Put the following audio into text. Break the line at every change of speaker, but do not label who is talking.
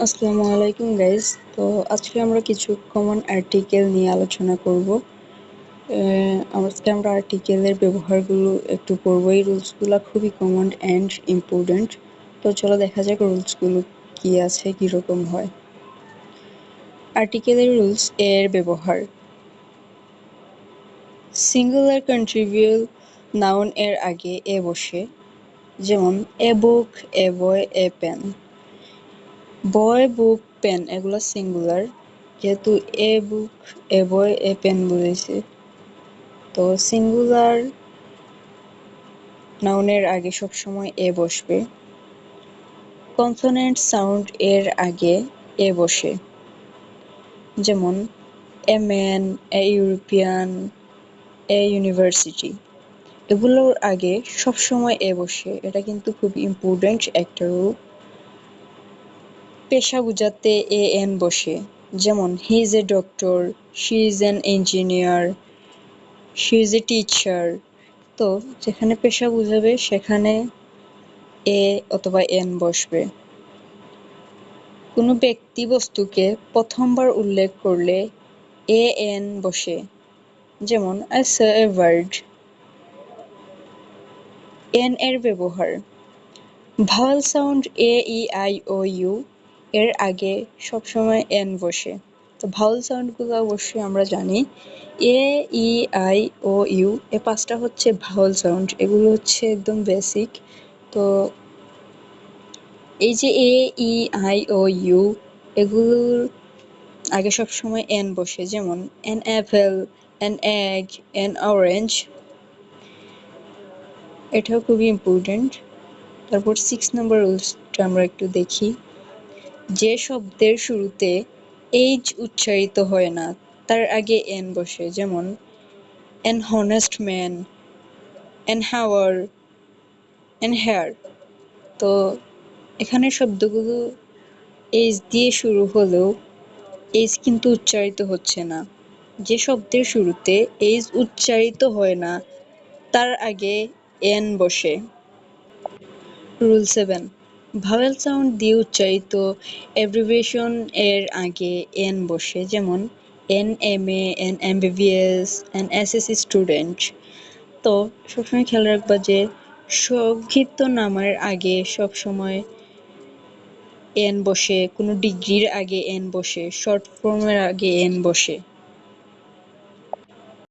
আসসালামু আলাইকুম গাইস। তো আজকে আমরা কিছু কমন আর্টিকেল নিয়ে আলোচনা করব। আজকে আমরা আর্টিকেলের ব্যবহারগুলো একটু পড়ব। এই রুলসগুলো খুবই কমন অ্যান্ড ইম্পর্টেন্ট। তো চলো দেখা যাক রুলসগুলো কি আছে, কীরকম হয়। আর্টিকেলের রুলস এর ব্যবহার। সিঙ্গুলার কন্ট্রিবিউল নাউন এর আগে এ বসে, যেমন a book, a boy, a pen. Boy, book, pen এগুলো সিঙ্গুলার, যেহেতু a book, a boy, a pen বলেছে, তো সিঙ্গুলার নাউনের আগে সবসময় এ বসবে। কনসোনেন্ট সাউন্ড এর আগে এ বসে, যেমন a man, a European, a university. এগুলোর আগে সবসময় এ বসে, এটা কিন্তু খুব ইম্পর্টেন্ট একটা রুল। পেশা বোঝাতে এ এন বসে, যেমন he is a doctor, she is an engineer, she is a teacher. তো যেখানে পেশা বোঝাবে সেখানে এ অথবা এন বসবে। কোনো ব্যক্তি বস্তুকে প্রথমবার উল্লেখ করলে এ এন বসে, যেমন I saw a bird. An এর ব্যবহার। Vowel sound A E I O U এর আগে সবসময় এন বসে। তো ভাওয়াল সাউন্ডগুলো অবশ্যই আমরা জানি, এ E I O U A পাঁচটা হচ্ছে ভাওয়াল সাউন্ড, এগুলো হচ্ছে একদম বেসিক। তো এই যে এ ই আই ও ইউ এগুলোর আগে সবসময় এন বসে, যেমন an Apple, an egg, an orange. এটাও খুবই ইম্পর্টেন্ট। তারপর 6 নম্বর রুলসটা আমরা একটু দেখি। যে শব্দের শুরুতে এইচ উচ্চারিত হয় না তার আগে এন বসে, যেমন অ্যান হনেস্ট ম্যান, অ্যান হাওয়ার, অ্যান হেয়ার। তো এখানে শব্দগুলো এইচ দিয়ে শুরু হলেও এইচ কিন্তু উচ্চারিত হচ্ছে না। যে শব্দের শুরুতে এইচ উচ্চারিত হয় না তার আগে এন বসে। রুল 7, ভাওয়েল সাউন্ড দিয়ে উচ্চারিত অ্যাব্রিভিয়েশন এর আগে এন বসে, যেমন an M A, an MBBS, an SSC student. তো সবসময় খেয়াল রাখবা যে সংক্ষিপ্ত নামের আগে সবসময় এন বসে, কোনো ডিগ্রির আগে এন বসে, শর্ট ফর্মের আগে এন বসে।